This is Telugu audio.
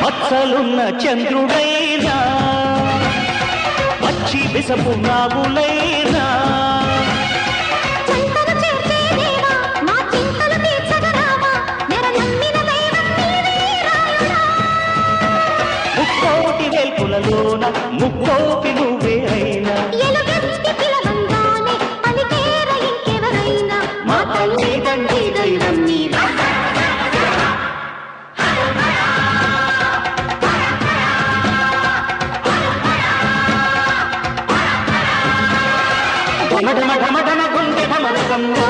మచ్చలున్న చంద్రుడైనా పచ్చి విసపు నాగులైనా ముక్కోటి వేల్పులలోన ముక్కోటి నువ్వే అయినా మా తల్లి తండ్రి దైవం నీవే ఢమ ఢమ ఢమ ఢమ గుండె ఢమరుకంలో